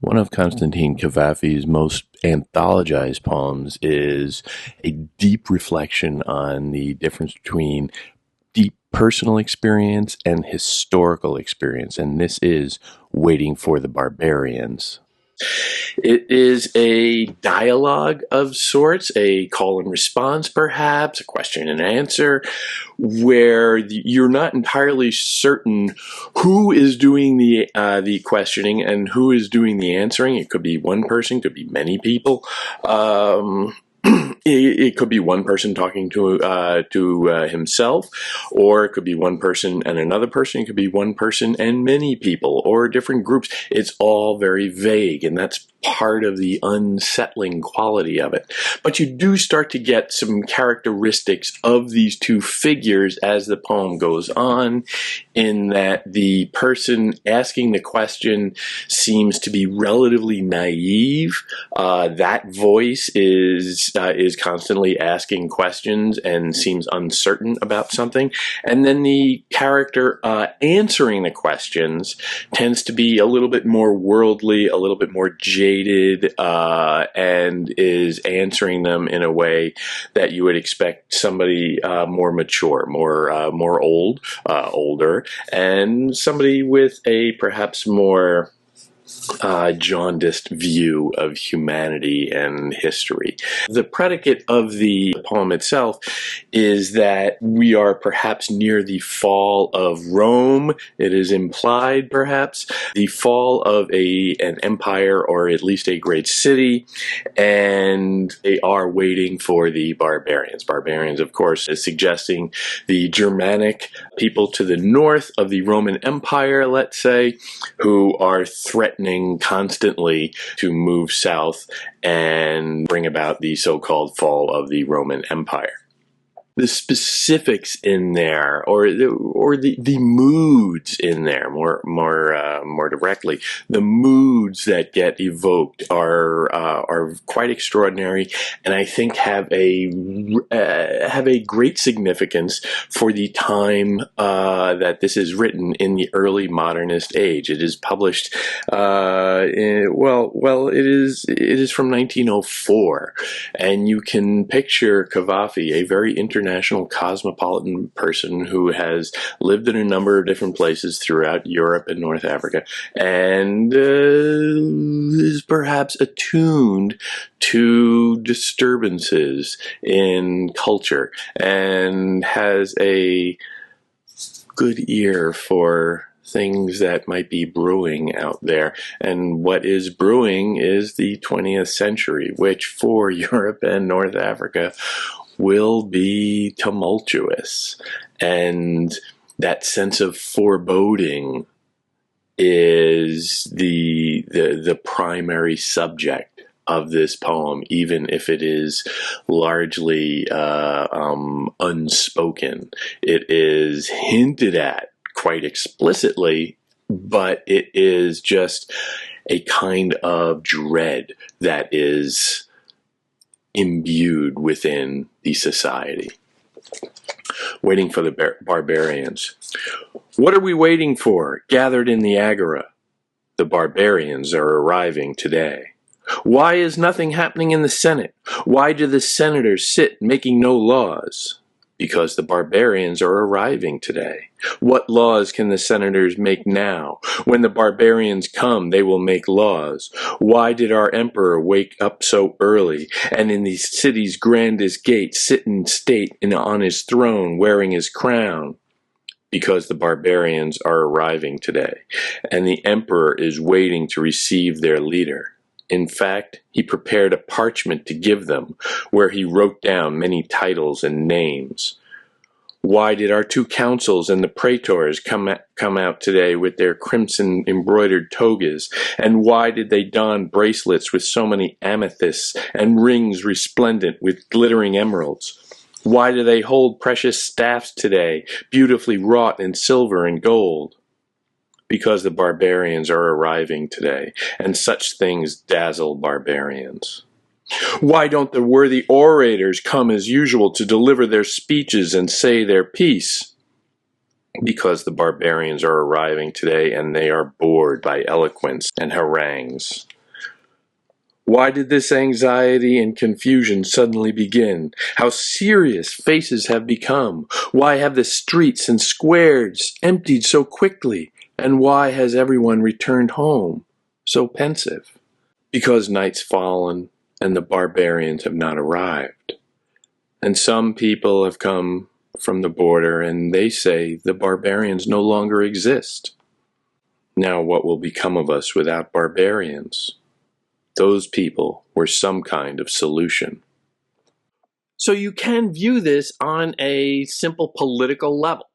One of Constantine Cavafy's most anthologized poems is a deep reflection on the difference between deep personal experience and historical experience, and this is Waiting for the Barbarians. It is a dialogue of sorts, a call and response perhaps, a question and answer, where you're not entirely certain who is doing the questioning and who is doing the answering. It could be one person, could be many people. It could be one person talking to himself, or it could be one person and another person. It could be one person and many people, or different groups. It's all very vague, and that's part of the unsettling quality of it. But you do start to get some characteristics of these two figures as the poem goes on, in that the person asking the question seems to be relatively naive. That voice is constantly asking questions and seems uncertain about something. And then the character answering the questions tends to be a little bit more worldly, a little bit more jaded, and is answering them in a way that you would expect somebody more mature, more older, and somebody with a perhaps more jaundiced view of humanity and history. The predicate of the poem itself is that we are perhaps near the fall of Rome. It is implied, perhaps, the fall of an empire, or at least a great city, and they are waiting for the barbarians. Barbarians, of course, is suggesting the Germanic people to the north of the Roman Empire, let's say, who are threatening constantly to move south and bring about the so-called fall of the Roman Empire. The specifics in there, or the moods in there, more directly, the moods that get evoked are quite extraordinary, and I think have a great significance for the time that this is written in the early modernist age. It is published, it is from 1904, and you can picture Cavafy, a very international cosmopolitan person who has lived in a number of different places throughout Europe and North Africa, and is perhaps attuned to disturbances in culture and has a good ear for things that might be brewing out there. And what is brewing is the 20th century, which for Europe and North Africa will be tumultuous. And that sense of foreboding is the primary subject of this poem, even if it is largely unspoken. It is hinted at quite explicitly, but it is just a kind of dread that is imbued within the society. Waiting for the barbarians. What are we waiting for? Gathered in the agora. The barbarians are arriving today. Why is nothing happening in the Senate? Why do the senators sit making no laws? Because the barbarians are arriving today. What laws can the senators make now? When the barbarians come, they will make laws. Why did our emperor wake up so early, and in the city's grandest gate sit in state on his throne, wearing his crown? Because the barbarians are arriving today, and the emperor is waiting to receive their leader. In fact, he prepared a parchment to give them, where he wrote down many titles and names. Why did our two consuls and the praetors come out today with their crimson embroidered togas? And why did they don bracelets with so many amethysts and rings resplendent with glittering emeralds? Why do they hold precious staffs today, beautifully wrought in silver and gold? Because the barbarians are arriving today, and such things dazzle barbarians. Why don't the worthy orators come as usual to deliver their speeches and say their piece? Because the barbarians are arriving today, and they are bored by eloquence and harangues. Why did this anxiety and confusion suddenly begin? How serious faces have become? Why have the streets and squares emptied so quickly? And why has everyone returned home so pensive? Because night's fallen and the barbarians have not arrived. And some people have come from the border and they say the barbarians no longer exist. Now what will become of us without barbarians? Those people were some kind of solution. So you can view this on a simple political level.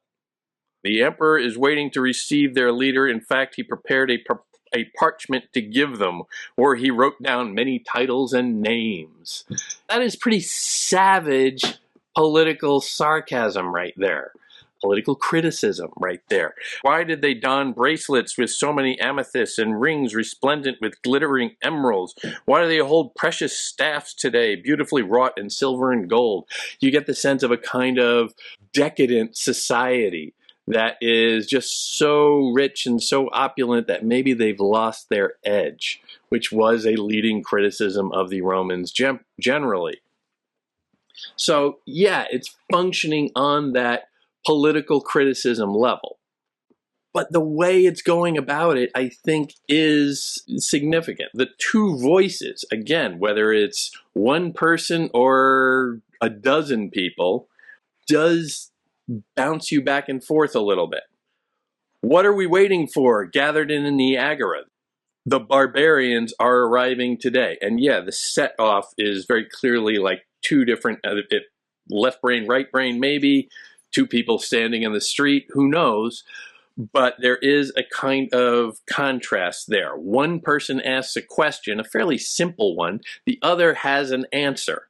The emperor is waiting to receive their leader. In fact, he prepared a parchment to give them, where he wrote down many titles and names. That is pretty savage political sarcasm right there. Political criticism right there. Why did they don bracelets with so many amethysts and rings resplendent with glittering emeralds? Why do they hold precious staffs today, beautifully wrought in silver and gold? You get the sense of a kind of decadent society that is just so rich and so opulent that maybe they've lost their edge, which was a leading criticism of the Romans generally. So yeah, it's functioning on that political criticism level. But the way it's going about it, I think, is significant. The two voices, again, whether it's one person or a dozen people, does bounce you back and forth a little bit. What are we waiting for gathered in the Agora? The barbarians are arriving today. And yeah, the set off is very clearly like two different, left brain, right brain, maybe, two people standing in the street, who knows? But there is a kind of contrast there. One person asks a question, a fairly simple one. The other has an answer.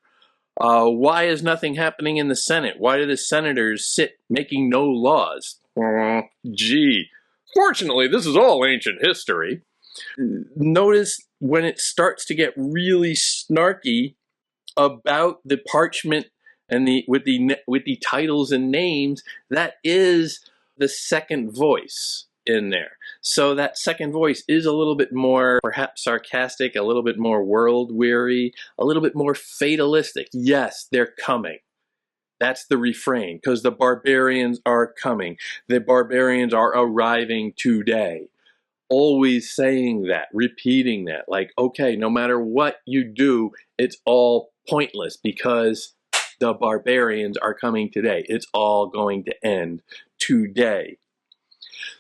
Why is nothing happening in the Senate? Why do the senators sit making no laws? Gee, fortunately, this is all ancient history. Notice when it starts to get really snarky about the parchment and with the titles and names, that is the second voice in there. So that second voice is a little bit more perhaps sarcastic, a little bit more world weary, a little bit more fatalistic. Yes, they're coming. That's the refrain, because the barbarians are coming. The barbarians are arriving today. Always saying that, repeating that, like, okay, no matter what you do, it's all pointless because the barbarians are coming today. It's all going to end today.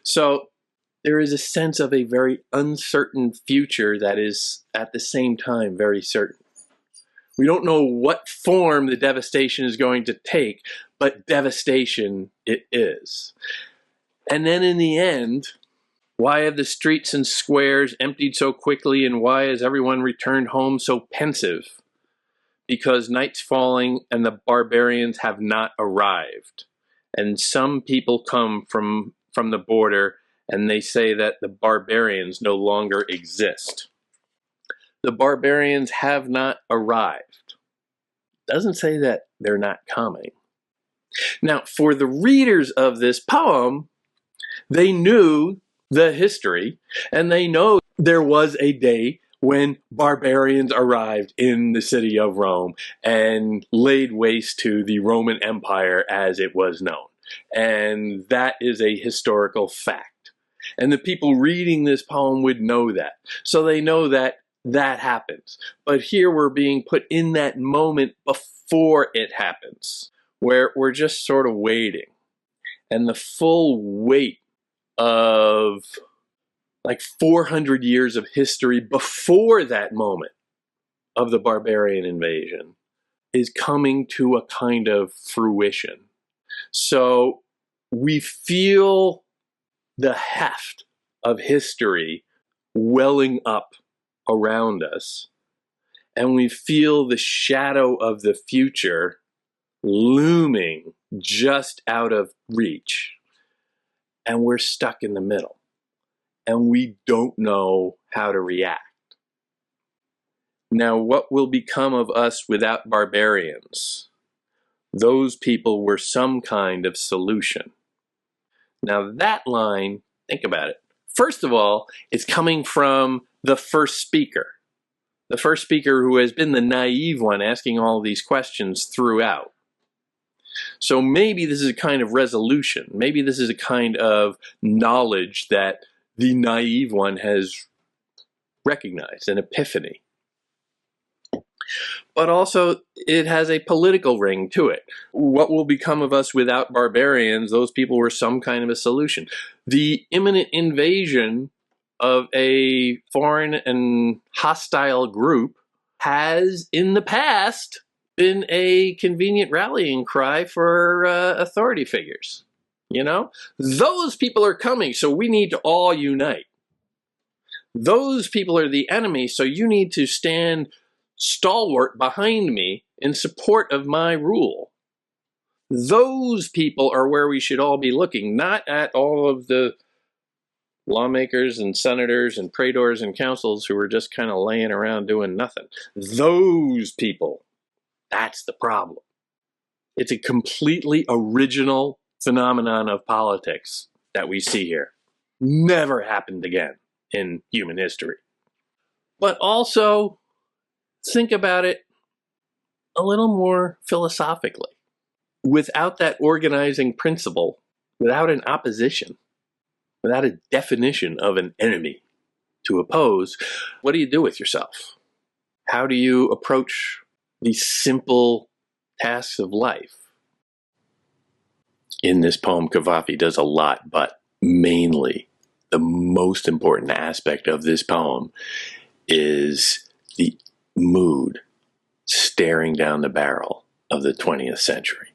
So there is a sense of a very uncertain future that is at the same time very certain. We don't know what form the devastation is going to take, but devastation it is. And then in the end, why have the streets and squares emptied so quickly, and why has everyone returned home so pensive? Because night's falling and the barbarians have not arrived. And some people come from the border and they say that the barbarians no longer exist. The barbarians have not arrived. Doesn't say that they're not coming. Now, for the readers of this poem, they knew the history, and they know there was a day when barbarians arrived in the city of Rome and laid waste to the Roman Empire as it was known. And that is a historical fact. And the people reading this poem would know that. So they know that that happens. But here we're being put in that moment before it happens, where we're just sort of waiting. And the full weight of like 400 years of history before that moment of the barbarian invasion is coming to a kind of fruition. So we feel the heft of history welling up around us, and we feel the shadow of the future looming just out of reach. And we're stuck in the middle, and we don't know how to react. Now, what will become of us without barbarians? Those people were some kind of solution. Now, that line, think about it. First of all, it's coming from the first speaker. The first speaker who has been the naive one asking all these questions throughout. So maybe this is a kind of resolution. Maybe this is a kind of knowledge that the naive one has recognized, an epiphany. But also, it has a political ring to it. What will become of us without barbarians? Those people were some kind of a solution. The imminent invasion of a foreign and hostile group has, in the past, been a convenient rallying cry for authority figures. You know, those people are coming, so we need to all unite. Those people are the enemy, so you need to stand stalwart behind me in support of my rule. Those people are where we should all be looking, not at all of the lawmakers and senators and praetors and councils who are just kind of laying around doing nothing. Those people, that's the problem. It's a completely original phenomenon of politics that we see here. Never happened again in human history. But also, think about it a little more philosophically. Without that organizing principle, without an opposition, without a definition of an enemy to oppose, what do you do with yourself? How do you approach these simple tasks of life? In this poem, Cavafy does a lot, but mainly the most important aspect of this poem is the mood staring down the barrel of the 20th century.